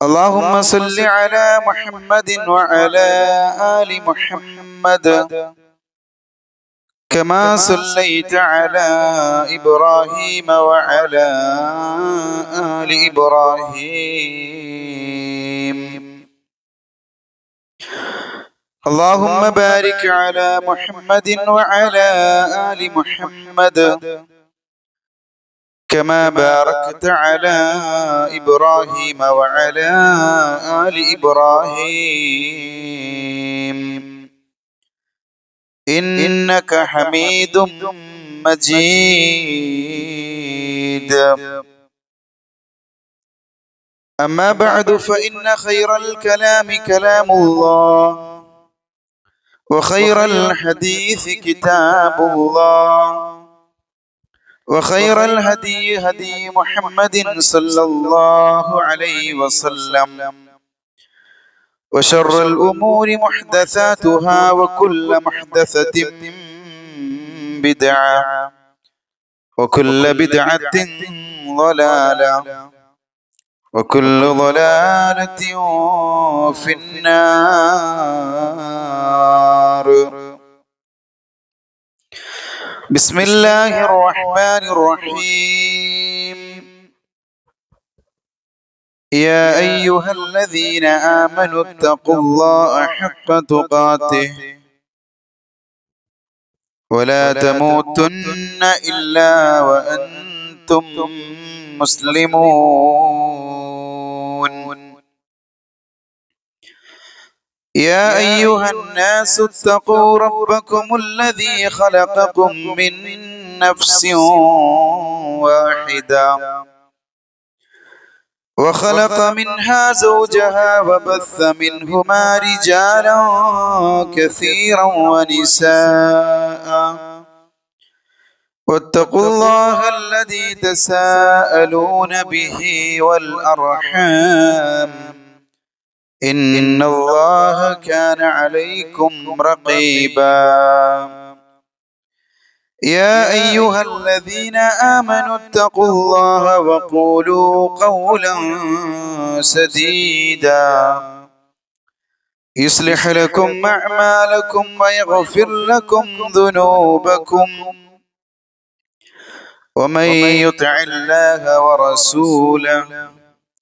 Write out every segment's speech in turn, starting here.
اللهم صل على محمد وعلى آل محمد كما صليت على إبراهيم وعلى آل إبراهيم. اللهم بارك على محمد وعلى آل محمد كما باركت على إبراهيم وعلى آل إبراهيم إنك حميد مجيد. أما بعد فإن خير الكلام كلام الله وخير الحديث كتاب الله وخير الهدي هدي محمد صلى الله عليه وسلم وشر الأمور محدثاتها وكل محدثة بدعة وكل بدعة ضلالة وكل ضلالة في النار. بسم الله الرحمن الرحيم. يا أيها الذين آمنوا اتقوا الله حق تقاته ولا تموتن إلا وأنتم مسلمون. يا أيها الناس اتقوا ربكم الذي خلقكم من نفس واحدة وخلق منها زوجها وبث منهما رجالا كثيرا ونساء واتقوا الله الذي تساءلون به والأرحام إن الله كان عليكم رقيبا. يا أيها الذين آمنوا اتقوا الله وقولوا قولا سديدا يصلح لكم أعمالكم ويغفر لكم ذنوبكم ومن يطع الله ورسوله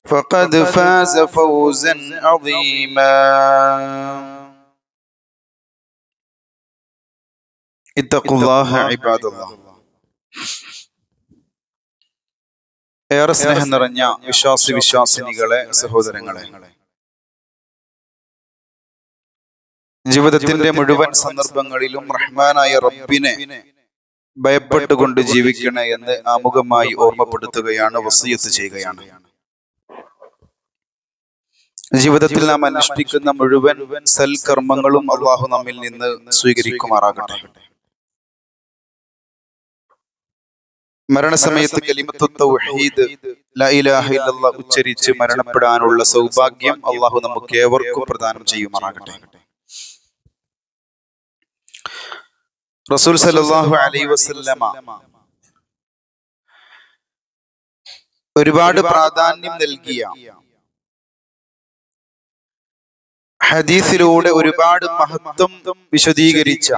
فقد فاز فوزا عظيما. اتقوا الله عباد الله. ഏറെ സ്നേഹം നിറഞ്ഞ വിശ്വാസിനികളെ, സഹോദരങ്ങളെ, ജീവിതത്തിന്റെ മുഴുവൻ സന്ദർഭങ്ങളിലും റഹ്മാനായ റബ്ബിനെ ഭയപ്പെട്ടുകൊണ്ട് ജീവിക്കണേ എന്ന് ആമുഖമായി ഓർമ്മപ്പെടുത്തുകയാണ്, വസിയത്ത് ചെയ്യുകയാണ്. ജീവിതത്തിൽ നാം അനുഷ്ഠിക്കുന്ന മുഴുവൻ സൽക്കർമ്മങ്ങളും അള്ളാഹു നമ്മിൽ നിന്ന് സ്വീകരിക്കുമാറാകട്ടെ. മരണസമയത്ത് കലിമത്തു തൗഹീദ് ലാ ഇലാഹ ഇല്ലല്ലാഹ് ഉച്ചരിച്ച് മരണപ്പെടാനുള്ള സൗഭാഗ്യം അള്ളാഹു നമുക്ക് ഏവർക്കും പ്രദാനം ചെയ്യുമാറാകട്ടെ. റസൂൽ സല്ലല്ലാഹു അലൈഹി വസല്ലമ ഒരുപാട് പ്രാധാന്യം നൽകിയ ഹദീസിലൂടെ ഒരുപാട് മഹത്വം വിശദീകരിച്ച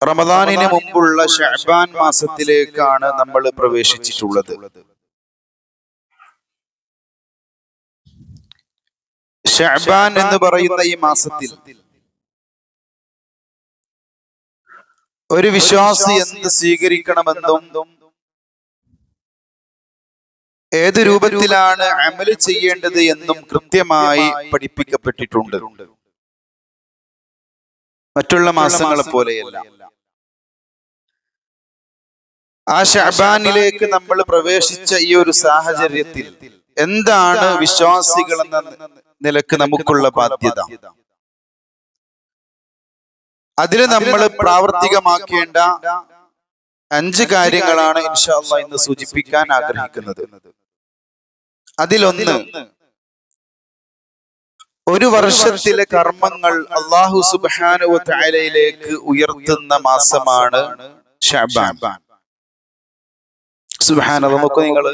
റമദാനിന് മുമ്പുള്ള ശഅബാൻ മാസത്തിലേക്കാണ് നമ്മൾ പ്രവേശിച്ചിട്ടുള്ളത്. ശഅബാൻ എന്ന് പറയുന്ന ഈ മാസത്തിൽ ഒരു വിശ്വാസി എന്ത് സ്വീകരിക്കണമെന്നും ഏത് രൂപത്തിലാണ് അമല് ചെയ്യേണ്ടത് എന്നും കൃത്യമായി പഠിപ്പിക്കപ്പെട്ടിട്ടുണ്ട്. മറ്റുള്ള മാസങ്ങളെ പോലെയല്ല. ആ ശഅബാനിലേക്ക് നമ്മൾ പ്രവേശിച്ച ഈ ഒരു സാഹചര്യത്തിൽ എന്താണ് വിശ്വാസികൾ എന്ന നിലക്ക് നമുക്കുള്ള ബാധ്യത? അതിൽ നമ്മൾ പ്രാവർത്തികമാക്കേണ്ട 5 കാര്യങ്ങളാണ് ഇൻഷാ അല്ലാഹ് ഇന്ന് സൂചിപ്പിക്കാൻ ആഗ്രഹിക്കുന്നത്. അതിലൊന്ന്, ഒരു വർഷത്തിലെ കർമ്മങ്ങൾ അല്ലാഹു സുബ്ഹാനഹു വ തആലയിലേക്ക് ഉയർത്തുന്ന മാസമാണ് ശഅബാൻ. സുബ്ഹാനല്ലാഹ്. നോക്കൂ നിങ്ങൾ,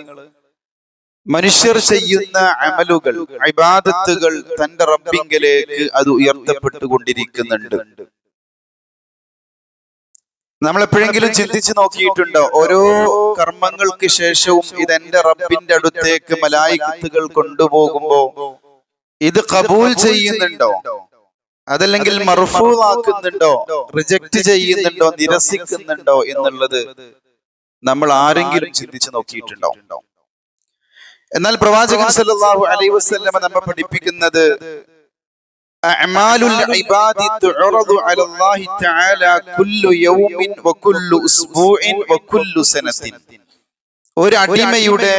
മനുഷ്യർ ചെയ്യുന്ന അമലുകൾ, ഇബാദത്തുകൾ തന്റെ റബ്ബിങ്കലേക്ക് അത് ഉയർത്തപ്പെട്ടുകൊണ്ടിരിക്കുന്നുണ്ട്. നമ്മൾ എപ്പോഴെങ്കിലും ചിന്തിച്ചു നോക്കിയിട്ടുണ്ടോ? ഓരോ കർമ്മങ്ങൾക്ക് ശേഷവും ഇത് എന്റെ റബ്ബിന്റെ അടുത്തേക്ക് മലായികത്തുകൾ കൊണ്ടുപോകുമ്പോ ഇത് ഖബൂൽ ചെയ്യുന്നുണ്ടോ, അതല്ലെങ്കിൽ മർഫൂആക്കുന്നുണ്ടോ, റിജക്റ്റ് ചെയ്യുന്നുണ്ടോ, നിരസിക്കുന്നുണ്ടോ എന്നുള്ളത് നമ്മൾ ആരെങ്കിലും ചിന്തിച്ചു നോക്കിയിട്ടുണ്ടോ? എന്നാൽ പ്രവാചകൻ സല്ലല്ലാഹു അലൈഹി വസല്ലം നമ്മെ പഠിപ്പിക്കുന്നത് അഅമാലുൽ ഇബാദി തുഅറദു അലല്ലാഹി തആല കുല്ലു യൗമിൻ വകുല്ലു ഉസ്ബൂഇൻ വകുല്ലു സനത്തിൻ. ഒരു അടിമയുടെ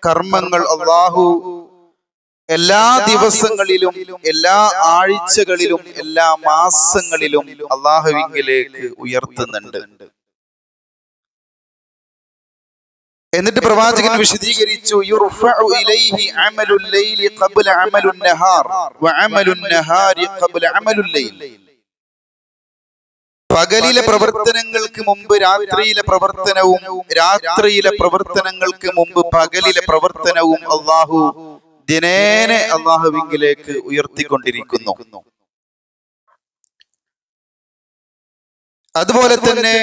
കർമ്മങ്ങൾ അല്ലാഹു എല്ലാ ദിവസങ്ങളിലും, എല്ലാ ആഴ്ചകളിലും, എല്ലാ മാസങ്ങളിലും അല്ലാഹുവിലേക്ക് ഉയർത്തുന്നുണ്ട്. എന്നിട്ട് പ്രവാചകൻ വിശദീകരിച്ചു, യുർഫഉ ഇലൈഹി അമലുൽ ലൈലി ഖബ്ല അമലുൻ നഹാർ വഅമലുൻ നഹാരി ഖബ്ല അമലുൽ ലൈൽ. പകലിലെ പ്രവർത്തനങ്ങൾക്ക് മുമ്പ് രാത്രിയിലെ പ്രവർത്തനവും, രാത്രിയിലെ പ്രവർത്തനങ്ങൾക്ക് മുമ്പ് പകലിലെ പ്രവർത്തനവും അല്ലാഹു ദിനേന അല്ലാഹുവിലേക്ക് ഉയർത്തിക്കൊണ്ടിരിക്കുന്നു. അതുപോലെ തന്നെ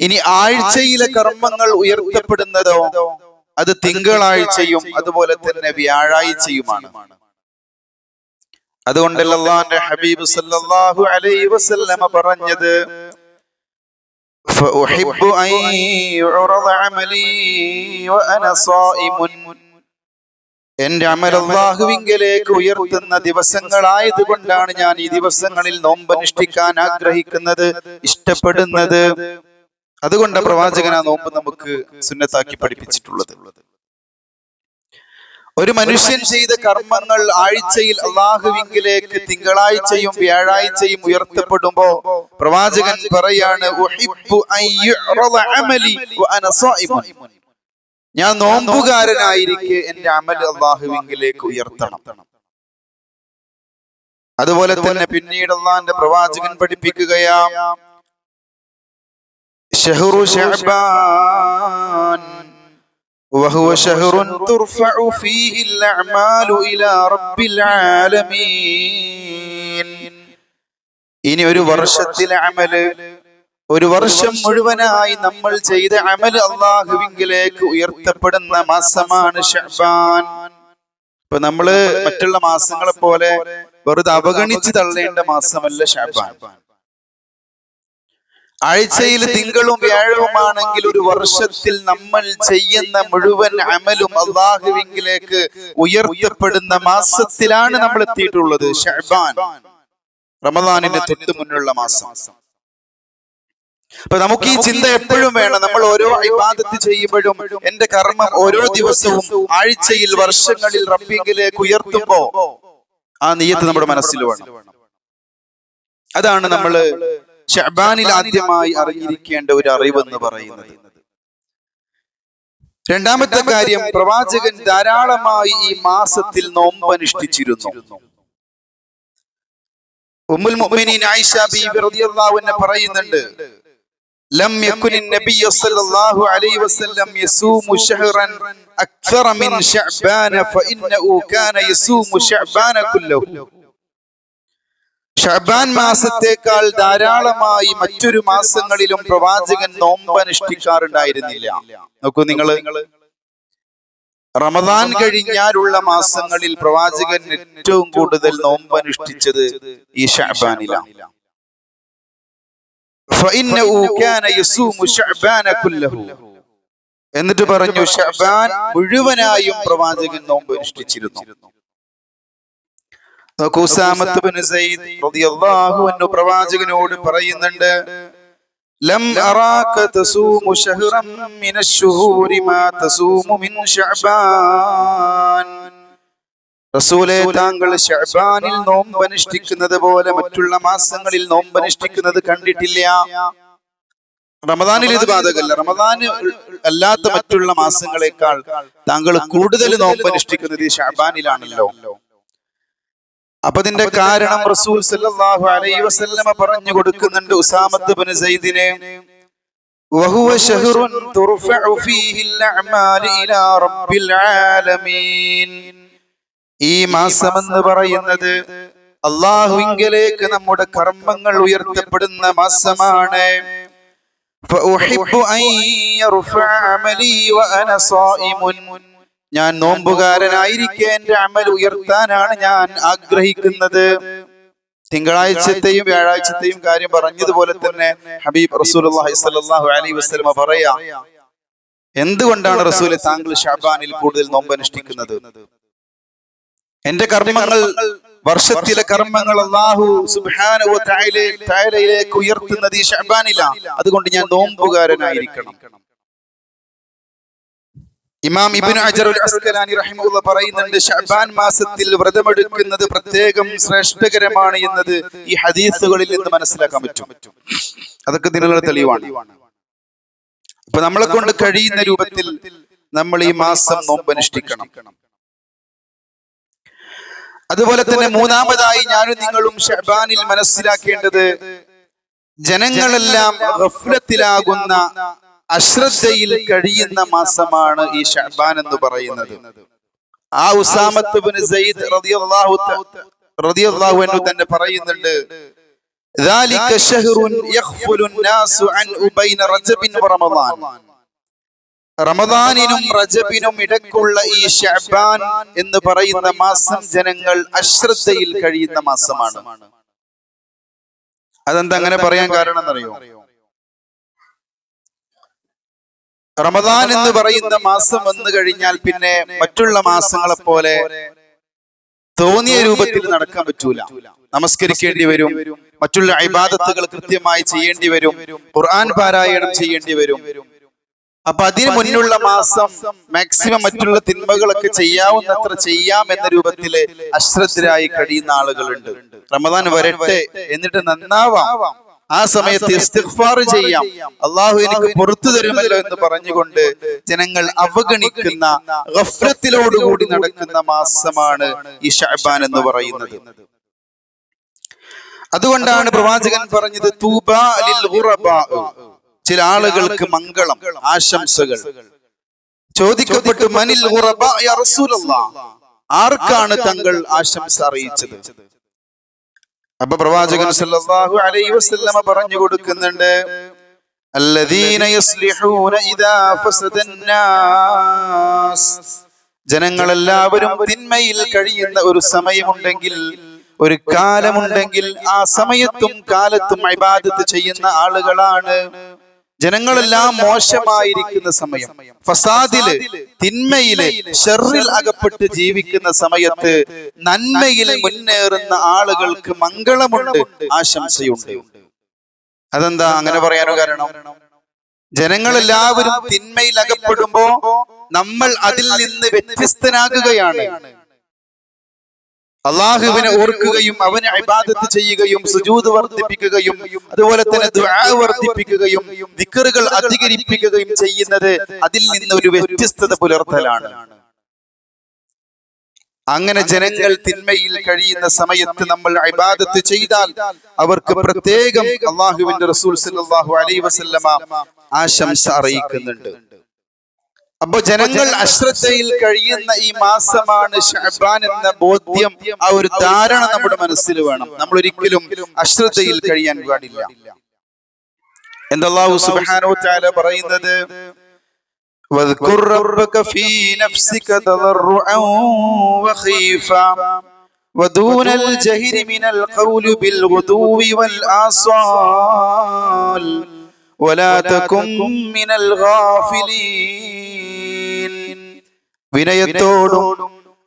ഇനി ആഴ്ചയിലെ കർമ്മങ്ങൾ ഉയർത്തപ്പെടുന്നതോ അത് തിങ്കളാഴ്ചയും അതുപോലെ തന്നെ വ്യാഴാഴ്ചയുമാണ്. അതുകൊണ്ടല്ലേ അല്ലാഹുവിന്റെ ഹബീബ് സല്ലല്ലാഹു അലൈഹി വസല്ലം പറഞ്ഞത്, ഫഉഹിബ്ബു അൻ യുറദ അമലി വഅന സായിമുൻ. എന്റെ അമൽ അല്ലാഹുവിങ്കലേക്ക് ഉയർത്തുന്ന ദിവസങ്ങളായതുകൊണ്ടാണ് ഞാൻ ഈ ദിവസങ്ങളിൽ നോമ്പനുഷ്ഠിക്കാൻ ആഗ്രഹിക്കുന്നത്, ഇഷ്ടപ്പെടുന്നത്. അതുകൊണ്ട് പ്രവാചകൻ ആ നോമ്പ് നമുക്ക് സുന്നത്താക്കി പഠിപ്പിച്ചിട്ടുള്ളത്. ഒരു മനുഷ്യൻ ചെയ്ത കർമ്മങ്ങൾ ആഴ്ചയിൽ അല്ലാഹുവിങ്കലേക്ക് തിങ്കളാഴ്ചയും വ്യാഴാഴ്ചയും ഉയർത്തപ്പെടുമ്പോ പ്രവാചകൻ പറയാണ്, ഉഹിബ്ബു അൻ യുറദ അമലി വഅന സായിമുൻ. ഞാൻ നോമ്പുകാരനായിരിക്കെ എന്റെ അമൽ അല്ലാഹുവിങ്കലേക്ക് ഉയർത്തണം. അതുപോലെ തന്നെ പിന്നീട് അല്ലാഹുവിന്റെ പ്രവാചകൻ പഠിപ്പിക്കുകയാ, ശഹ്റു ശഅബാൻ വഹുവ ശഹ്റുൻ തുർഫഉ ഫീഹി അൽഅമാലു ഇലാ റബ്ബിൽ ആലമീൻ. ഇനി ഒരു വർഷത്തിലെ അമല്, ഒരു വർഷം മുഴുവനായി നമ്മൾ ചെയ്ത അമൽ അല്ലാഹുവിങ്കലേക്ക് ഉയർത്തപ്പെടുന്ന മാസമാണ് ശഅബാൻ. ഇപ്പൊ നമ്മള് മറ്റുള്ള മാസങ്ങളെ പോലെ വെറുതെ അവഗണിച്ച് തള്ളേണ്ട മാസമല്ല ശഅബാൻ. ആഴ്ചയിൽ തിങ്കളും വ്യാഴവുമാണെങ്കിൽ ഒരു വർഷത്തിൽ നമ്മൾ ചെയ്യുന്ന മുഴുവൻ അമലും അല്ലാഹുവിങ്കലേക്ക് ഉയർത്തപ്പെടുന്ന മാസത്തിലാണ് നമ്മൾ എത്തിയിട്ടുള്ളത്. ശഅബാൻ, റമദാനിന്റെ തൊട്ട് മുന്നുള്ള മാസം. അപ്പൊ നമുക്ക് ഈ ചിന്ത എപ്പോഴും വേണം. നമ്മൾ ഓരോ ഇബാദത്ത് ചെയ്യുമ്പോഴും എന്റെ കർമ്മം ഓരോ ദിവസവും, ആഴ്ചയിൽ, വർഷങ്ങളിൽ റബ്ബിങ്കിലേക്ക് ഉയർത്തുമ്പോ ആ നിയ്യത്ത് നമ്മുടെ മനസ്സിൽ വേണം. അതാണ് നമ്മള് ശഅബാനിൽ ആദ്യമായി അറിഞ്ഞിരിക്കേണ്ട ഒരു അറിവെന്ന് പറയുന്നത്. രണ്ടാമത്തെ കാര്യം, പ്രവാചകൻ ധാരാളമായി ഈ മാസത്തിൽ നോമ്പനുഷ്ഠിച്ചിരുന്നു. ഉമ്മുൽ മുഅ്മിനീൻ ആയിഷ ബീവി റളിയല്ലാഹു അൻഹ പറയുന്നുണ്ട്, ലം യകുനിൻ നബിയ്യു സ്വല്ലല്ലാഹു അലൈഹി വസല്ലം യസൂമു ശഹ്റൻ അക്സറ മിൻ ശഅബാന ഫഇന്നഹു കാന യസൂമു ശഅബാന കുല്ലഹു. ശഅബാൻ മാസത്തേക്കാൾ ധാരാളമായി മറ്റൊരു മാസങ്ങളിലും പ്രവാചകൻ നോമ്പനുഷ്ഠിക്കാറുണ്ടായിരുന്നില്ല. നോക്കൂ നിങ്ങള്, റമദാൻ കഴിഞ്ഞാലുള്ള മാസങ്ങളിൽ പ്രവാചകൻ ഏറ്റവും കൂടുതൽ നോമ്പനുഷ്ഠിച്ചത് ഈ ശഅബാനിലാണ്. എന്നിട്ട് പറഞ്ഞു, ശഅബാൻ മുഴുവനായും പ്രവാചകൻ നോമ്പനുഷ്ഠിച്ചിരുന്നു. ഉസാമത്ത് ഇബ്നു സയ്യിദ് റളിയല്ലാഹു അൻഹു പ്രവാചകനോട് പറയുന്നുണ്ട്, ലം അറാക തസൂമു ശഹ്റൻ മിനശ്ശുഹൂരി മാ തസൂമു മിൻ ശഅബാൻ. റസൂലേ, താങ്കൾ ശഅബാനിൽ നോമ്പനുഷ്ഠിക്കുന്നത് പോലെ മറ്റുള്ള മാസങ്ങളിൽ നോമ്പനുഷ്ഠിക്കുന്നത് കണ്ടിട്ടില്ല. റമദാനിൽ ഇത് ബാധകമല്ല. റമദാൻ അല്ലാത്ത മറ്റുള്ള മാസങ്ങളെക്കാൾ താങ്കൾ കൂടുതൽ നോമ്പനുഷ്ഠിക്കുന്നത് ഈ ശഅബാനിലാണല്ലോ. അപ്പൊ അതിന്റെ കാരണം റസൂൽ സല്ലല്ലാഹു അലൈഹി വസല്ലമ പറഞ്ഞു കൊടുക്കുന്നുണ്ട് ഉസാമത്ത് ഇബ്നു സയ്യിദിനെ, وهو شهر ترفع فيه الأعمال إلى رب العالمين. ഈ മാസം എന്ന് പറയുന്നത് അല്ലാഹുവിങ്കലേക്ക് നമ്മുടെ കർമ്മങ്ങൾ ഉയർത്തപ്പെടുന്ന മാസമാണ്. فأحب أن يرفع عملي وأنا صائم. ഞാൻ നോമ്പുകാരനായിരിക്കെ എന്റെ അമൽ ഉയർത്താനാണ് ഞാൻ ആഗ്രഹിക്കുന്നത്. തിങ്കളാഴ്ചത്തെയും വ്യാഴാഴ്ചത്തെയും കാര്യം പറഞ്ഞതുപോലെ തന്നെ ഹബീബ് റസൂലുള്ളാഹി സ്വല്ലല്ലാഹു അലൈഹി വസല്ലം പറയാ, എന്തുകൊണ്ടാണ് റസൂലെ താങ്കൾ ശഅബാനിൽ കൂടുതൽ നോമ്പ് അനുഷ്ഠിക്കുന്നത്? എന്റെ കർമ്മങ്ങൾ, വർഷത്തിലെ കർമ്മങ്ങൾ അല്ലാഹു സുബ്ഹാനഹു വ തആലയിലേക്ക് ഉയർത്തുന്നത് ഈ ശഅബാനിലാണ്. അതുകൊണ്ട് ഞാൻ നോമ്പുകാരനായിരിക്കണം. ഇമാം ഇബ്നു ഹജർ അൽ അസ്കലാനി റഹിമഹുല്ലാഹ് പറയുന്നുണ്ട്, ശഅബാൻ മാസത്തിൽ വ്രതമെടുക്കുന്നത് പ്രത്യേകം ശ്രേഷ്ഠകരമാണ് എന്നത് ഈ ഹദീസുകളിൽ നിന്ന് മനസ്സിലാക്കാൻ പറ്റും. അതൊക്കെ ഇതിനുള്ള തെളിവാണ്. അപ്പൊ നമ്മളെ കൊണ്ട് കഴിയുന്ന രൂപത്തിൽ നമ്മൾ ഈ മാസം നോമ്പ് അനുഷ്ഠിക്കണം. അതുപോലെ തന്നെ മൂന്നാമതായി ഞാനും നിങ്ങളും ശഅബാനിൽ മനസ്സിലാക്കേണ്ടത്, ജനങ്ങളെല്ലാം ഗഫ്ലത്തിലാകുന്ന, അശ്രദ്ധയിൽ കഴിയുന്ന മാസമാണ് ഈ ശഅബാൻ എന്ന് പറയുന്നത്. ആ ഉസാമത്ത് ഇബ്നു സയ്യിദ് റളിയല്ലാഹു അൻഹു തന്നെ പറയുന്നുണ്ട്, ذلك شهر يغفل الناس عنه بين رجب ورمضان. റമദാനിനും റജബിനും ഇടക്കുള്ള ഈ ശഅബാൻ എന്ന് പറയുന്ന മാസം ജനങ്ങൾ അശ്രദ്ധയിൽ കഴിയുന്ന മാസമാണ്. അതെന്താ അങ്ങനെ പറയാൻ കാരണം എന്നറിയോ? റമദാൻ എന്ന് പറയുന്ന മാസം വന്നു കഴിഞ്ഞാൽ പിന്നെ മറ്റുള്ള മാസങ്ങളെ പോലെ തോന്നിയ രൂപത്തിൽ നടക്കാൻ പറ്റൂല. നമസ്കരിക്കേണ്ടി വരും, മറ്റുള്ള ഇബാദത്തുകൾ കൃത്യമായി ചെയ്യേണ്ടി വരും, ഖുർആൻ പാരായണം ചെയ്യേണ്ടി വരും. അപ്പൊ അതിന് മുന്നുള്ള മാസം മാക്സിമം മറ്റുള്ള തിന്മകളൊക്കെ ചെയ്യാവുന്നത്ര ചെയ്യാം എന്ന രൂപത്തില് അശ്രദ്ധരായി കഴിയുന്ന ആളുകളുണ്ട്. റമദാൻ വരട്ടെ, എന്നിട്ട് നന്നാവാം, ആ സമയത്ത് ഇസ്തിഗ്ഫാർ ചെയ്യാം, അള്ളാഹു എനിക്ക് പുറത്തു തരുമല്ലോ എന്ന് പറഞ്ഞുകൊണ്ട് ജനങ്ങൾ അവഗണിക്കുന്ന, ഗഫ്ലത്തിലോടുകൂടി നടക്കുന്ന മാസമാണ് ഈ ശഅബാൻ എന്ന് പറയുന്നത്. അതുകൊണ്ടാണ് പ്രവാചകൻ പറഞ്ഞത്, തൂബാ ലിൽ ഗുറബാ, ചില ആളുകൾക്ക് മംഗളം, ആശംസകൾ. ചോദിക്കപ്പെട്ടു, മനിൽ ഗുറബാ യാ റസൂലല്ലാഹ്, ആർക്കാണ് തങ്ങൾ ആശംസ അറിയിച്ചത്? അപ്പൊ പ്രവാചകൻ സല്ലല്ലാഹു അലൈഹി വസല്ലമ പറഞ്ഞു കൊടുക്കുന്നുണ്ട്, അല്ലദീന യസ്ലിഹൂന ഇദാ ഫസദന്നാസ്. ജനങ്ങളെല്ലാവരും തിന്മയിൽ കഴിയുന്ന ഒരു സമയമുണ്ടെങ്കിൽ, ഒരു കാലമുണ്ടെങ്കിൽ, ആ സമയത്തും കാലത്തും ഇബാദത്ത് ചെയ്യുന്ന ആളുകളാണ്. ജനങ്ങളെല്ലാം മോശമായിരിക്കുന്ന സമയം, ഫസാദില്, തിന്മയില്, ഷർറിൽ അകപ്പെട്ട് ജീവിക്കുന്ന സമയത്ത് നന്മയിൽ മുന്നേറുന്ന ആളുകൾക്ക് മംഗളമുണ്ട്, ആശംസയുണ്ട്. അതെന്താ അങ്ങനെ പറയാനോ കാരണം? ജനങ്ങളെല്ലാവരും തിന്മയിൽ അകപ്പെടുമ്പോ നമ്മൾ അതിൽ നിന്ന് വ്യത്യസ്തനാകുകയാണ്. അള്ളാഹുവിനെ ഓർക്കുകയും അവനെ ഇബാദത്ത് ചെയ്യുകയും സുജൂദ് വർദ്ധിപ്പിക്കുകയും അതുപോലെ തന്നെ ദുആ വർദ്ധിപ്പിക്കുകയും ദിക്റുകൾ അധികരിപ്പിക്കുകയും ചെയ്യുന്നത് അതിൽ നിന്ന് ഒരു വ്യത്യസ്തത പുലർത്തലാണ്. അങ്ങനെ ജനങ്ങൾ തിന്മയിൽ കഴിയുന്ന സമയത്ത് നമ്മൾ ഇബാദത്ത് ചെയ്താൽ അവർക്ക് പ്രത്യേകം അള്ളാഹുവിന്റെ റസൂൽ സല്ലല്ലാഹു അലൈഹി വസല്ലമ ആശംസ അറിയിക്കുന്നുണ്ട്. അപ്പൊ ജനങ്ങൾ അശ്രദ്ധയിൽ കഴിയുന്ന ഈ മാസമാണ് ശഅബാൻ എന്ന ബോധ്യം, ആ ഒരു ധാരണ നമ്മുടെ മനസ്സിൽ വേണം. നമ്മൾ ഒരിക്കലും അശ്രദ്ധയിൽ കഴിയാൻ പാടില്ല. എന്താ അല്ലാഹു സുബ്ഹാനഹു വ തആല പറയുന്നത്, വദ്കുർ റബ്ബക ഫീ നഫ്സിക തദർറുഅൻ വഖീഫ വദൂനൽ ജഹരി മിനൽ ഖൗലി ബിൽ ഗുദൂവി വൽ ആസാൽ വലാ തകും മിനൽ ഗാഫിലീൻ. വിനയത്തോടും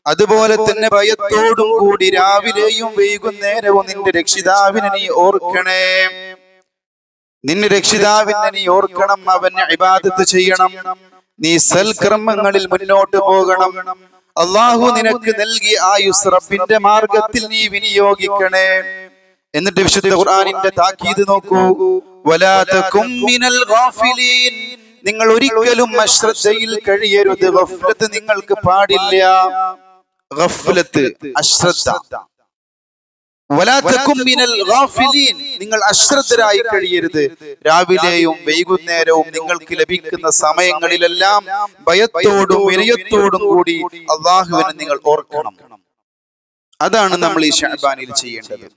അതുപോലെ തന്നെ ഭയത്തോടും കൂടി രാവിലെയും വൈകുന്നേരവും നിന്റെ രക്ഷിതാവിനെ നീ ഓർക്കണേ. നിന്റെ രക്ഷിതാവിനെ നീ ഓർക്കണം, അവനെ ഇബാദത്ത് ചെയ്യണം, നീ സൽക്കർമ്മങ്ങളിൽ മുന്നോട്ട് പോകണം. അള്ളാഹു നിനക്ക് നൽകിയ ആയുസ് റബ്ബിന്റെ മാർഗത്തിൽ നീ വിനിയോഗിക്കണേ. എന്നിട്ട് വിശുദ്ധ ഖുർആനിന്റെ താക്കീത് നോക്കൂ, വലാ തകും മിനൽ ഗാഫിലീൻ. നിങ്ങൾ ഒരിക്കലും അശ്രദ്ധയിൽ കഴിയരുത്, ഗഫ്ലത്ത് നിങ്ങൾക്ക് പാടില്ല. ഗഫ്ലത്ത്, അശ്രദ്ധ. വലാ തകും മിനൽ ഗാഫിലീൻ, നിങ്ങൾ അശ്രദ്ധരായി കഴിയരുത്. രാവിലെയും വൈകുന്നേരവും നിങ്ങൾക്ക് ലഭിക്കുന്ന സമയങ്ങളിലെല്ലാം ഭയത്തോടും വിനയത്തോടും കൂടി അള്ളാഹുവിനെ നിങ്ങൾ ഓർക്കണം. അതാണ് നമ്മൾ ഈ ശഅബാനിൽ ചെയ്യേണ്ടത്.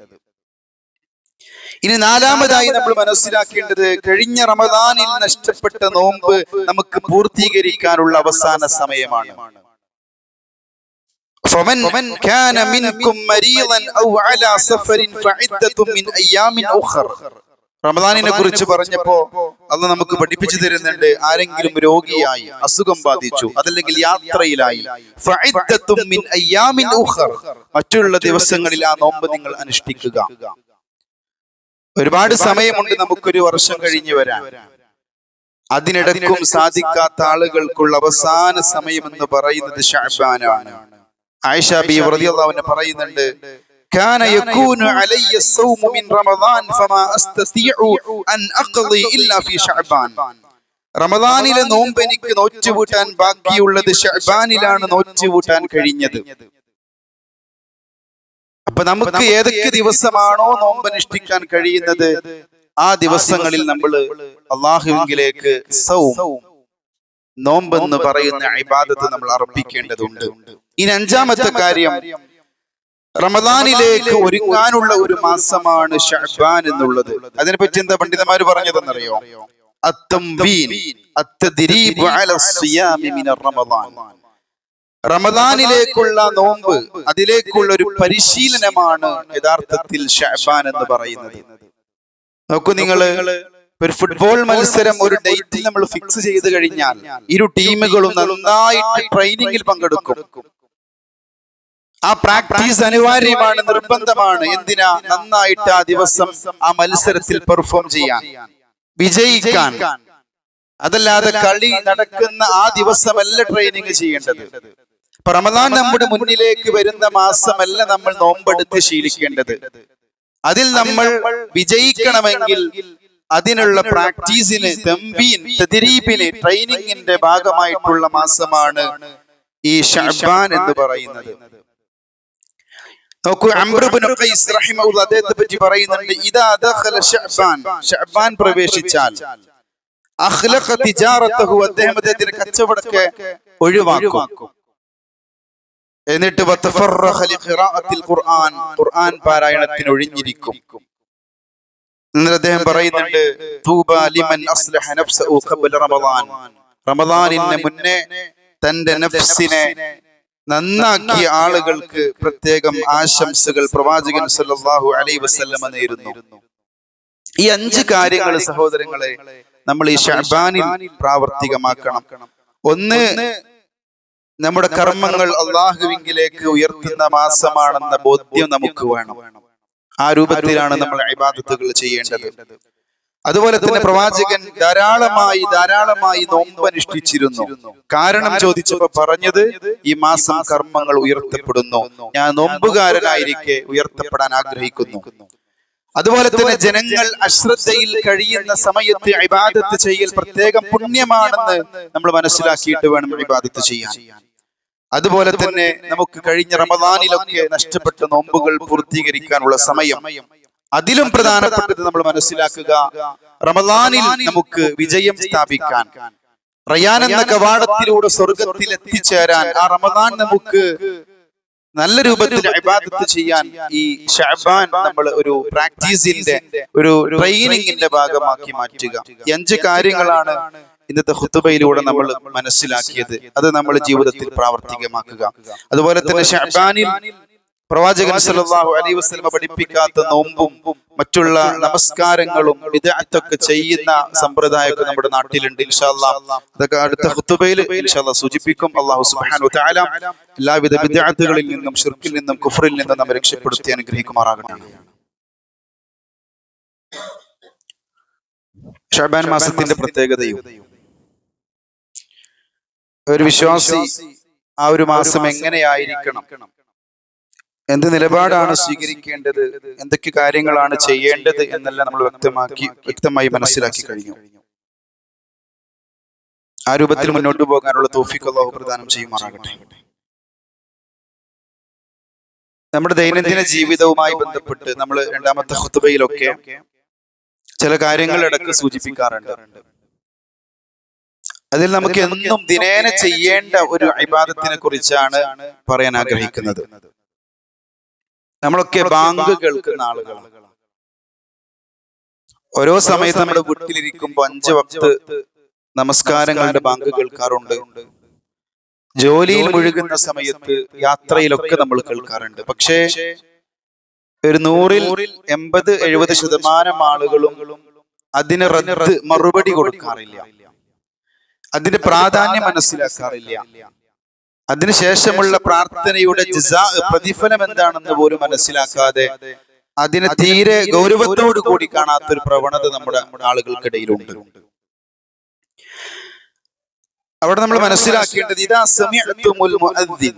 ഇനി നാലാമതായി നമ്മൾ മനസ്സിലാക്കേണ്ടത്, കഴിഞ്ഞ റമദാനിൽ നഷ്ടപ്പെട്ട നോമ്പ് നമുക്ക് പൂർത്തീകരിക്കാനുള്ള അവസാന സമയമാണ്. فمن كان منكم مريضا او على سفر فعدة من ايام اخر. റമദാനിനെ കുറിച്ച് പറഞ്ഞപ്പോ അള്ളാഹ് നമുക്ക് പഠിപ്പിച്ചു തരുന്നുണ്ട്, ആരെങ്കിലും രോഗിയായി, അസുഖം ബാധിച്ചു, അതല്ലെങ്കിൽ യാത്രയിലായി, ഫഅദ്ദത്തും മിൻ അയ്യാമിൻ ഉഖർ, മറ്റുള്ള ദിവസങ്ങളിൽ ആ നോമ്പ് നിങ്ങൾ അനുഷ്ഠിക്കുക. ഒരുപാട് സമയമുണ്ട് നമുക്കൊരു വർഷം കഴിഞ്ഞു വരാൻ. അതിനിടയ്ക്കും സാധിക്കാത്ത ആളുകൾക്കുള്ള അവസാന സമയം എന്ന് പറയുന്നത് ശഅബാനാണ്. ആയിഷ ബീവി റളിയല്ലാഹു അൻഹ പറയുന്നുണ്ട്, കാന യകൂനു അലയ്യ الصوم من رمضان فما استطيع ان اقضي الا في شعبان. റമദാനിലെ നോമ്പ് എനിക്ക് നോറ്റുവീട്ടാൻ ബാക്കിയുള്ളത് ശഅബാനിലാണ് നോറ്റുവീട്ടാൻ കഴിഞ്ഞത്. അപ്പൊ നമുക്ക് ഏതൊക്കെ ദിവസമാണോ നോമ്പ് അനുഷ്ഠിക്കാൻ കഴിയുന്നത്, ആ ദിവസങ്ങളിൽ നമ്മൾ അള്ളാഹുവിലേക്ക് സൗം, നോമ്പെന്ന് പറയുന്ന ഇബാദത്ത് നമ്മൾ അർപ്പിക്കേണ്ടതുണ്ട്. ഇനി അഞ്ചാമത്തെ കാര്യം, റമദാനിലേക്ക് ഒരുങ്ങാനുള്ള ഒരു മാസമാണ് ശഅബാൻ എന്നുള്ളത്. അതിനെപ്പറ്റി എന്താ പണ്ഡിതന്മാര് പറഞ്ഞതെന്നറിയോ? അത്തംബീൻ അത്തദ്രീബ് അല സിയാമി മിന റമദാൻ. റമദാനിലേക്കുള്ള നോമ്പ്, അതിലേക്കുള്ള ഒരു പരിശീലനമാണ് യഥാർത്ഥത്തിൽ ശഅബാൻ എന്ന് പറയുന്നത്. നോക്കൂ, നിങ്ങള് ഒരു ഫുട്ബോൾ മത്സരം ഒരു ഡേറ്റിൽ നമ്മൾ ഫിക്സ് ചെയ്ത് കഴിഞ്ഞാൽ ഇരു ടീമുകളും നന്നായിട്ട് ട്രെയിനിങ്ങിൽ പങ്കെടുക്കും. ആ പ്രാക്ടീസ് അനിവാര്യമാണ്, നിർബന്ധമാണ്. എന്തിനാ? നന്നായിട്ട് ആ ദിവസം ആ മത്സരത്തിൽ പെർഫോം ചെയ്യാൻ, വിജയിക്കാൻ. അതല്ലാതെ കളി നടക്കുന്ന ആ ദിവസമല്ല ട്രെയിനിങ് ചെയ്യേണ്ടത്. റമദാൻ നമ്മുടെ മുന്നിലേക്ക് വരുന്ന മാസമല്ല നമ്മൾ നോമ്പെടുത്ത് ശീലിക്കേണ്ടത്. അതിൽ നമ്മൾ വിജയിക്കണമെങ്കിൽ അതിനുള്ള പ്രാക്ടീസിന്, തംബീൻ, തദ്രീബിന്, ട്രെയിനിങ്ങിന്റെ ഭാഗമായിട്ടുള്ള മാസമാണ് ഈ ശഅബാൻ എന്ന് പറയുന്നത്. നോക്കൂ, അംർ ഇബ്നു ഖൈസ് റഹിമഹുല്ലാഹ് അദ്ദേഹത്തെ പറ്റി പറയുന്നുണ്ട്, ഇദാ ദഖല ശഅബാൻ, ശഅബാൻ പ്രവേശിച്ചാൽ, അഖ്ലഖ തിജാറതഹു, അദ്ദേഹത്തിന്റെ കച്ചവടത്തെ ഒഴിവാക്കും. എന്നിട്ട് വതഫറഖ ലിഖിറാഅത്തിൽ ഖുർആൻ, ഖുർആൻ പാരായണത്തിന് ഒഴിഞ്ഞിരിക്കും. എന്നിട്ട് അദ്ദേഹം പറയുന്നുണ്ട്, തൂബാ ലിമൻ അസ്ലഹ നഫ്സഹു ഖബ്ല റമദാൻ, റമദാനിന് മുന്നേ തന്റെ നഫ്സിനെ നന്നാക്കിയ ആളുകൾക്ക് പ്രത്യേകം ആശംസകൾ പ്രവാചകൻ സല്ലല്ലാഹു അലൈഹി വസല്ലം നേരുന്നു. ഈ 5 കാര്യങ്ങൾ സഹോദരങ്ങളെ നമ്മൾ ഈ ശഅബാനിൽ പ്രാവർത്തികമാക്കണം. ഒന്ന്, നമ്മുടെ കർമ്മങ്ങൾ അള്ളാഹുവിലേക്ക് ഉയർത്തുന്ന മാസമാണെന്ന ബോധ്യം നമുക്ക് വേണം. ആ രൂപത്തിലാണ് നമ്മൾ ഇബാദത്തുകൾ ചെയ്യേണ്ടത്. അതുപോലെ തന്നെ പ്രവാചകൻ ധാരാളമായി നോമ്പ് അനുഷ്ഠിച്ചിരുന്നു. കാരണം ചോദിച്ചപ്പോ പറഞ്ഞത്, ഈ മാസം കർമ്മങ്ങൾ ഉയർത്തപ്പെടുന്നു, ഞാൻ നോമ്പുകാരനായിരിക്കെ ഉയർത്തപ്പെടാൻ ആഗ്രഹിക്കുന്നു. അതുപോലെ തന്നെ ജനങ്ങൾ അശ്രദ്ധയിൽ കഴിയുന്ന സമയത്ത് ഇബാദത്ത് ചെയ്യൽ പ്രത്യേകം പുണ്യമാണെന്ന് നമ്മൾ മനസ്സിലാക്കിയിട്ട് വേണം ഇബാദത്ത് ചെയ്യാൻ. അതുപോലെ തന്നെ നമുക്ക് കഴിഞ്ഞ റമദാനിലൊക്കെ നഷ്ടപ്പെട്ട നോമ്പുകൾ പൂർത്തീകരിക്കാനുള്ള സമയം, അതിലും പ്രധാനപ്പെട്ടത് നമ്മൾ മനസ്സിലാക്കുക, റമദാനിൽ നമുക്ക് വിജയം സ്ഥാപിക്കാൻ, റയാൻ എന്ന കവാടത്തിലൂടെ സ്വർഗത്തിൽ എത്തിച്ചേരാൻ, ആ റമദാൻ നമുക്ക് നല്ല രൂപത്തിൽ ഇബാദത്ത് ചെയ്യാൻ ഈ ശഅബാൻ നമ്മൾ ഒരു പ്രാക്ടീസിന്റെ, ഒരു ട്രെയിനിങ്ങിന്റെ ഭാഗമാക്കി മാറ്റുക. ഈ 5 കാര്യങ്ങളാണ് ഇന്നത്തെ ഖുതുബയിലൂടെ നമ്മൾ മനസ്സിലാക്കിയത്. അത് നമ്മൾ ജീവിതത്തിൽ പ്രാവർത്തികമാക്കുക. അതുപോലെ തന്നെ ശഅബാനിൽ പ്രവാചകൻ സല്ലല്ലാഹു അലൈഹി വസല്ലം പഠിപ്പിക്കാത്ത നോമ്പും മറ്റുള്ള നമസ്കാരങ്ങളും ബിദ്അത്തൊക്കെ ചെയ്യുന്ന സമ്പ്രദായമൊക്കെ നമ്മുടെ നാട്ടിലുണ്ട്. ഇൻഷാ അല്ലാഹ് അതൊക്കെ അടുത്ത ഖുതുബയിൽ ഇൻഷാ അല്ലാഹ് സൂചിപ്പിക്കും. അല്ലാഹു സുബ്ഹാനഹു വ തആല എല്ലാവിധ ബിദ്അത്തുകളിൽ നിന്നും ശിർക്കിൽ നിന്നും കുഫ്റിൽ നിന്നും നമ്മെ രക്ഷപ്പെടുത്തി അനുഗ്രഹിക്കുമാറാകട്ടെ. ശഅബാൻ മാസത്തിന്റെ പ്രത്യേകതയും, ഒരു വിശ്വാസി ആ ഒരു മാസം എങ്ങനെയായിരിക്കണം, എന്ത് നിലപാടാണ് സ്വീകരിക്കേണ്ടത്, എന്തൊക്കെ കാര്യങ്ങളാണ് ചെയ്യേണ്ടത് എന്നെല്ലാം നമ്മൾ വ്യക്തമായി മനസ്സിലാക്കി കഴിഞ്ഞു. ആ രൂപത്തിൽ മുന്നോട്ട് പോകാനുള്ള തൗഫീഖ് അല്ലാഹു പ്രദാനം ചെയ്യുമാറാകട്ടെ. നമ്മുടെ ദൈനംദിന ജീവിതവുമായി ബന്ധപ്പെട്ട് നമ്മൾ രണ്ടാമത്തെ ഖുതുബയിലൊക്കെ ചില കാര്യങ്ങൾ ഇടയ്ക്ക് സൂചിപ്പിക്കാറുണ്ട്. അതിൽ നമുക്ക് എന്നും ദിനേന ചെയ്യേണ്ട ഒരു ഇബാദത്തിനെ കുറിച്ചാണ് പറയാൻ ആഗ്രഹിക്കുന്നത്. നമ്മളൊക്കെ ബാങ്ക് കേൾക്കുന്ന ആളുകളാണ്. ഓരോ സമയത്ത് നമ്മുടെ വീട്ടിലിരിക്കുമ്പോൾ 5 വക്ത് നമസ്കാരങ്ങളുടെ ബാങ്ക് കേൾക്കാറുണ്ട്. ജോലിയിൽ മുഴുകുന്ന സമയത്ത്, യാത്രയിലൊക്കെ നമ്മൾ കേൾക്കാറുണ്ട്. പക്ഷേ ഒരു 100-ൽ 80-70% ആളുകളും അതിന് മറുപടി കൊടുക്കാറില്ല, അതിന്റെ പ്രാധാന്യം മനസ്സിലാക്കാറില്ല. അതിനുശേഷമുള്ള പ്രാർത്ഥനയുടെ പ്രതിഫലം എന്താണെന്ന് പോലും മനസ്സിലാക്കാതെ അതിനെ തീരെ ഗൗരവത്തോടു കൂടി കാണാത്തൊരു പ്രവണത നമ്മുടെ ആളുകൾക്കിടയിലുണ്ട്. അവിടെ നമ്മൾ മനസ്സിലാക്കേണ്ടത്, ഇദാ സമിഅ്തുമുൽ മുഅദ്ദിൻ,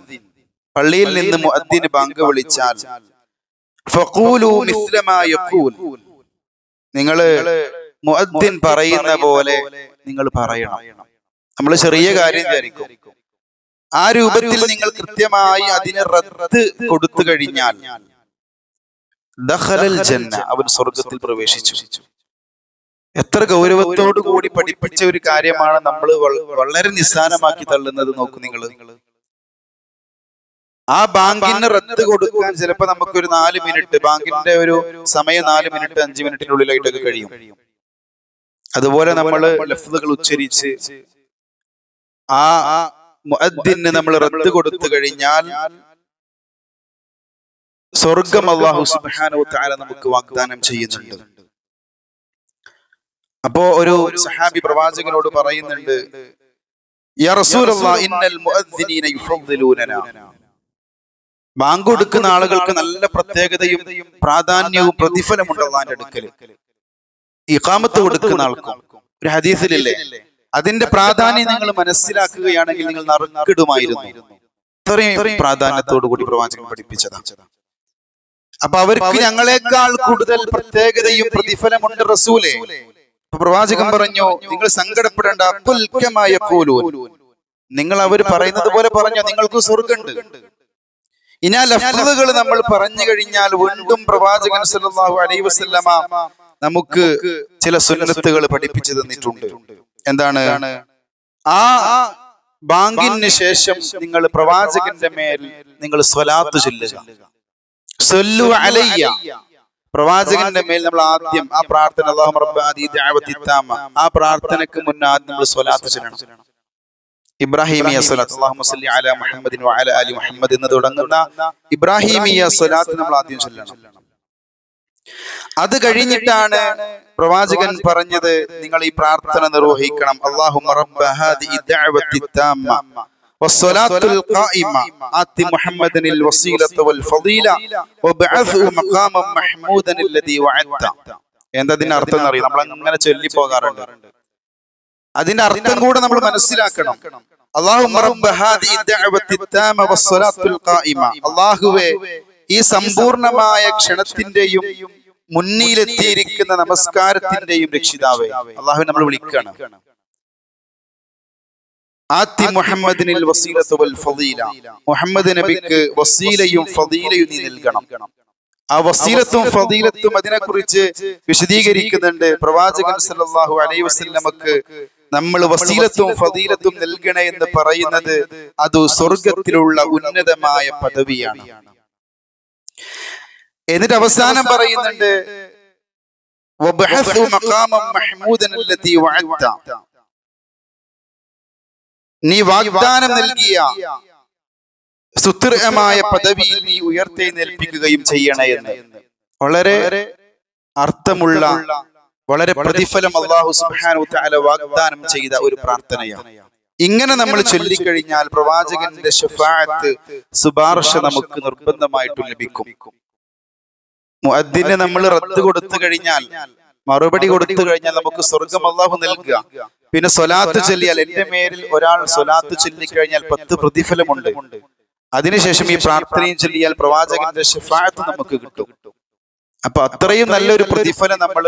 പള്ളിയിൽ നിന്ന് മുഅദ്ദിന് ബാങ്ക് വിളിച്ചാൽ ഫഖൂലു മിസ്ല മാ യഖൂൽ, നിങ്ങൾ മുഅദ്ദിൻ പറയുന്ന പോലെ നിങ്ങൾ പറയണം. നമ്മൾ ചെറിയ കാര്യം വിചാരിക്കും, ആ രൂപത്തിൽ നിങ്ങൾ കൃത്യമായി അതിന് റദ്ദ് കൊടുത്തു കഴിഞ്ഞാൽ ദഖലൽ ജന്ന, അവൻ സ്വർഗത്തിൽ പ്രവേശിച്ചു. എത്ര ഗൗരവത്തോടു കൂടി പഠിപ്പിച്ച ഒരു കാര്യമാണ് നമ്മൾ വളരെ നിസ്സാരമാക്കി തള്ളുന്നത്. നോക്കൂ നിങ്ങൾ, ആ ബാങ്കിന് റദ്ദ് കൊടുക്കാൻ ചിലപ്പോ നമുക്കൊരു 4 മിനിറ്റ്, ബാങ്കിന്റെ ഒരു സമയം 4 മിനിറ്റ് 5 മിനിറ്റിനുള്ളിലായിട്ടൊക്കെ കഴിയും. അതുപോലെ നമ്മൾ ലഫ്ളുകൾ ഉച്ചരിച്ച് ആ മുഅദ്ദിന് നമ്മൾ റദ്ദ് കൊടുത്തു കഴിഞ്ഞാൽ സ്വർഗം അല്ലാഹു സുബ്ഹാനഹു വ തആല നമുക്ക് വാഗ്ദാനം ചെയ്യുന്നുണ്ട്. അപ്പോ ഒരു സഹാബി പ്രവാചകനോട് പറയുന്നുണ്ട്, യാ റസൂലല്ലാഹ് ഇന്നൽ മുഅദ്ദിനീന യുഫദ്ദിലൂനനാ, ബാങ്ക് കൊടുക്കുന്ന ആളുകൾക്ക് നല്ല പ്രത്യേകതയും പ്രാധാന്യവും പ്രതിഫലമുണ്ട് അല്ലാഹുവിന്റെ അടുക്കൽ. ഇഖാമത്ത് കൊടുക്കുന്ന ആൾക്കും ഒരു ഹദീസിലില്ലേ, അതിന്റെ പ്രാധാന്യം നിങ്ങൾ മനസ്സിലാക്കുകയാണെങ്കിൽ നിങ്ങൾ നറുക്കിടുമായിരുന്നു. ഇത്രയും പ്രാധാന്യത്തോടു കൂടി പ്രവാചകൻ പഠിപ്പിച്ചതാണ്. അപ്പൊ അവർക്ക് ഞങ്ങളെക്കാൾ കൂടുതൽ പ്രത്യേകതയും പ്രതിഫലമുണ്ട് റസൂലേ. പ്രവാചകൻ പറഞ്ഞു, നിങ്ങൾ സങ്കടപ്പെടേണ്ട, നിങ്ങൾ അവർ പറയുന്നത് പോലെ പറഞ്ഞോ, നിങ്ങൾക്ക് സ്വർഗമുണ്ട്. ഇനി ആ ലഫ്ളുകൾ നമ്മൾ പറഞ്ഞു കഴിഞ്ഞാൽ വീണ്ടും പ്രവാചകൻ സല്ലല്ലാഹു അലൈഹി വസല്ലമ നമുക്ക് ചില സുന്നത്തുകൾ പഠിപ്പിച്ചു തന്നിട്ടുണ്ട്. എന്താണ്? ആ ബാങ്കിന് ശേഷം നിങ്ങൾ പ്രവാചകന്റെ മേൽ നിങ്ങൾ സ്വലാത്ത് ചൊല്ലുക. സല്ലു അലയ്യ, പ്രവാചകന്റെ മേൽ നമ്മൾ ആദ്യം ആ പ്രാർത്ഥന, അല്ലാഹുമ്മ റബ്ബ ഹാദിഹി ദഅവതി തമ്മ, ആ പ്രാർത്ഥനയ്ക്ക് മുന്നേ ആദ്യം നമ്മൾ സ്വലാത്ത് ചൊല്ലണം. ഇബ്രാഹിമിയ സ്വലാത്ത്, അല്ലാഹുമ്മ സല്ലി അലാ മുഹമ്മദിൻ വഅലാ ആലി മുഹമ്മദ് എന്ന് തുടങ്ങുന്ന ഇബ്രാഹിമിയ സ്വലാത്ത് നമ്മൾ ആദ്യം ചൊല്ലണം. അത് കഴിഞ്ഞിട്ടാണ് പ്രവാചകൻ പറഞ്ഞത്, നിങ്ങൾ ഈ പ്രാർത്ഥന നിർവഹിക്കണം. അല്ലാഹുമ്മ റബ്ബ ഹാദിഹി ദഅവതി തമ്മ വസ്സലാത്തുൽ ഖായിമ ആതി മുഹമ്മദിനിൽ വസീലത വൽ ഫളീല വബഅത്ഹു മഖാമൻ മഹ്മൂദൻ അല്ലദീ വഅദ്ത. എന്തതിന്റെ അർത്ഥം എന്നറിയാം, നമ്മൾ അങ്ങനെ ചൊല്ലി പോകാറുണ്ട്. അതിന്റെ അർത്ഥം കൂടെ നമ്മൾ മനസ്സിലാക്കണം. അല്ലാഹുമ്മ റബ്ബ ഹാദിഹി ദഅവതി തമ്മ വസ്സലാത്തുൽ ഖായിമ, അല്ലാഹുവേ ഈ സമ്പൂർണമായ ക്ഷണത്തിന്റെയും മുന്നിലെത്തിയിരിക്കുന്ന നമസ്കാരത്തിന്റെയും രക്ഷിതാവേ, അല്ലാഹുവിനെ നമ്മൾ വിളിക്കണം. ആത്തി മുഹമ്മദിനിൽ വസീലത വൽ ഫളീല, മുഹമ്മദ് നബിക്ക് വസീലയും ഫളീലയും നീ നൽകണം. ആ വസീലത്തും ഫളീലത്തും അതിനെക്കുറിച്ച് വിശദീകരിക്കുന്നുണ്ട്. പ്രവാചകൻ സല്ലല്ലാഹു അലൈഹി വസല്ലമക്ക് നമ്മൾ വസീലത്തും ഫളീലത്തും നൽകണേ എന്ന് പറയുന്നത് അത് സ്വർഗത്തിലുള്ള ഉന്നതമായ പദവിയാണ്. എന്നിട്ട് അവസാനം പറയുന്നുണ്ട്, വബഅത്ഹു മഖാമൻ മഹ്മൂദൻ അല്ലദീ വഅദ്ത, നീ വാഗ്ദാനം നൽകിയ സുത്യമായ പദവിയിൽ നീ ഉയർത്തെഴുന്നേൽപ്പിക്കുകയും ചെയ്യണേ എന്ന്. വളരെ അർത്ഥമുള്ള, വളരെ പ്രതിഫലം അല്ലാഹു സുബ്ഹാനഹു വ തആല വാഗ്ദാനം ചെയ്ത ഒരു പ്രാർത്ഥനയാണ്. ഇങ്ങനെ നമ്മൾ ചൊല്ലിക്കഴിഞ്ഞാൽ പ്രവാചകന്റെ ശഫാഅത്ത്, ശുപാർശ നമുക്ക് നിർബന്ധമായിട്ടും ലഭിക്കും. മുഅദ്ദിനെ നമ്മൾ റദ്ദ് കൊടുത്തു കഴിഞ്ഞാൽ, മറുപടി കൊടുത്തു കഴിഞ്ഞാൽ നമുക്ക് സ്വർഗം അല്ലാഹു നൽകുക. പിന്നെ സ്വലാത്ത് ചൊല്ലിയാൽ, എന്റെ മേലിൽ ഒരാൾ സ്വലാത്ത് ചൊല്ലിക്കഴിഞ്ഞാൽ 10 പ്രതിഫലമുണ്ട്. അതിനുശേഷം ഈ പ്രാർത്ഥനയും ചൊല്ലിയാൽ പ്രവാചകന്റെ ശഫാഅത്ത് നമുക്ക് കിട്ടും. അപ്പൊ അത്രയും നല്ലൊരു പ്രതിഫലം നമ്മൾ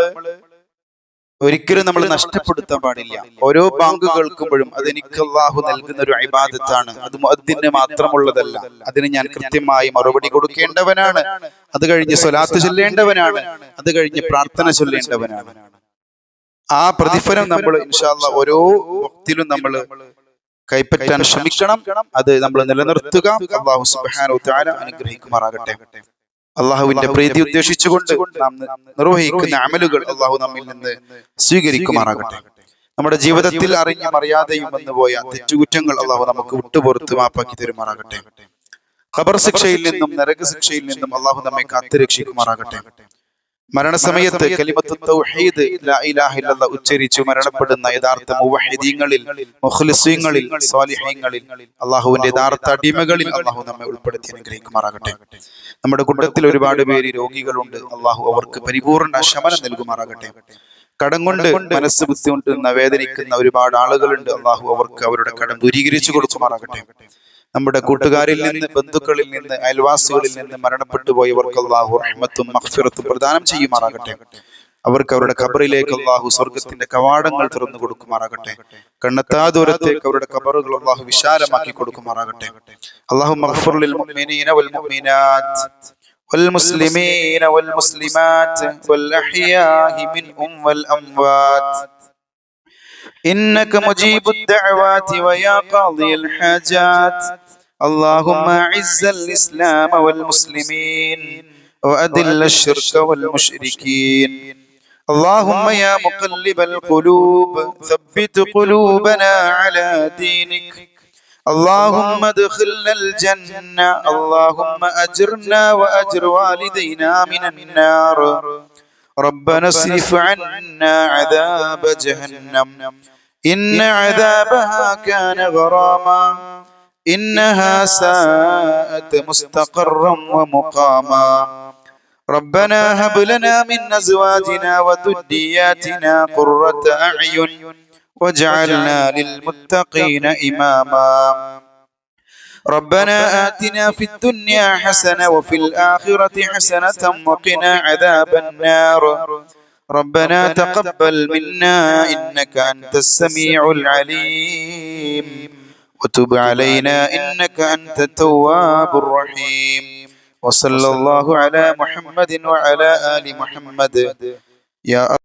ഒരിക്കലും നമ്മൾ നഷ്ടപ്പെടുത്താൻ പാടില്ല. ഓരോ ബാങ്ക് കേൾക്കുമ്പോഴും അത് എനിക്ക് അള്ളാഹു നൽകുന്ന ഒരു ഇബാദത്താണ്. അത് മുഅദ്ദിന് മാത്രമുള്ളതല്ല. അതിന് ഞാൻ കൃത്യമായി മറുപടി കൊടുക്കേണ്ടവനാണ്. അത് കഴിഞ്ഞ് സ്വലാത്ത് ചൊല്ലേണ്ടവനാണ്. അത് കഴിഞ്ഞ് പ്രാർത്ഥന ചൊല്ലേണ്ടവനാണ്. ആ പ്രതിഫലം നമ്മൾ ഇൻഷാ അല്ലാഹ് ഓരോ വക്തിലും നമ്മൾ കൈപ്പറ്റാൻ ശ്രമിക്കണം. അത് നമ്മൾ നിലനിർത്തുക. അല്ലാഹു സുബ്ഹാനഹു വ തആല അനുഗ്രഹിക്കുമാറാകട്ടെ. അള്ളാഹുവിന്റെ പ്രീതി ഉദ്ദേശിച്ചുകൊണ്ട് നാം നിർവഹിക്കുന്ന അമലുകൾ അള്ളാഹു നമ്മിൽ നിന്ന് സ്വീകരിക്കുമാറാകട്ടെ. നമ്മുടെ ജീവിതത്തിൽ അറിഞ്ഞും അറിയാതെയും വന്നുപോയ തെറ്റുകുറ്റങ്ങൾ അള്ളാഹു നമുക്ക് വിട്ടുപുറത്ത് മാപ്പാക്കി തരുമാറാകട്ടെ. ഖബർ ശിക്ഷയിൽ നിന്നും നരക ശിക്ഷയിൽ നിന്നും അള്ളാഹു നമ്മെ കാത്തുരക്ഷിക്കുമാറാകട്ടെ. മരണസമയത്ത് കലിമത്തു തൗഹീദ് ലാ ഇലാഹ ഇല്ലല്ലാഹ് ഉച്ചരിച്ചു മരണപ്പെടുന്ന യഥാർത്ഥ മുവഹിദീങ്ങളിൽ, മുഖ്ലിസീങ്ങളിൽ, സ്വാലിഹീങ്ങളിൽ, അള്ളാഹുവിന്റെ യഥാർത്ഥ അടിമകളിൽ അള്ളാഹു നമ്മെ ഉൾപ്പെടുത്തി അനുഗ്രഹിക്കുമാറാകട്ടെ. നമ്മുടെ കൂട്ടത്തിൽ ഒരുപാട് പേര് രോഗികളുണ്ട്. അള്ളാഹു അവർക്ക് പരിപൂർണ്ണ ശമനം നൽകുമാറാകട്ടെ. കടം കൊണ്ട് മനസ്സ് ബുദ്ധിമുട്ടുന്ന വേദനിക്കുന്ന ഒരുപാട് ആളുകളുണ്ട്. അള്ളാഹു അവർക്ക് അവരുടെ കടം ദൂരീകരിച്ചു കൊടുക്കുമാറാകട്ടെ. നമ്മുടെ കൂട്ടുകാരിൽ നിന്ന്, ബന്ധുക്കളിൽ നിന്ന്, അയൽവാസികളിൽ നിന്ന് മരണപ്പെട്ടു പോയവർക്ക് അള്ളാഹു റഹ്മത്തും മഗ്ഫിറത്തും പ്രദാനം ചെയ്യുമാറാകട്ടെ. അവർക്ക് അവരുടെ ഖബറിലേക്ക് അള്ളാഹു സ്വർഗത്തിന്റെ കവാടങ്ങൾ തുറന്നു കൊടുക്കുമാറാകട്ടെ. കണ്ണെത്താ ദൂരത്തേക്ക് അവരുടെ ഖബറുകൾ അള്ളാഹു വിശാലമാക്കി കൊടുക്കുമാറാകട്ടെ. അല്ലാഹു മഗ്ഫിർ ലിൽ മുഅ്മിനീന വൽ മുഅ്മിനാത്ത് വൽ മുസ്ലിമീന വൽ മുസ്ലിമാത്ത് വൽ അഹ്യാഇ മിൻഹും വൽ അംവാത്ത് إنك مجيب الدعوات ويا قاضي الحاجات اللهم أعز الإسلام والمسلمين وأذل الشرك والمشركين اللهم يا مقلب القلوب ثبت قلوبنا على دينك اللهم ادخلنا الجنة اللهم أجرنا وأجر والدينا من النار ربنا اصرف عنا عذاب جهنم إن عذابها كان غراما إنها ساءت مستقرا ومقاما ربنا هب لنا من أزواجنا وذرياتنا قرة أعين واجعلنا للمتقين إماما ربنا آتنا في الدنيا حسنة وفي الآخرة حسنة وقنا عذاب النار ربنا تقبل منا إنك أنت السميع العليم وتب علينا إنك أنت التواب الرحيم وصلى الله على محمد وعلى آل محمد يا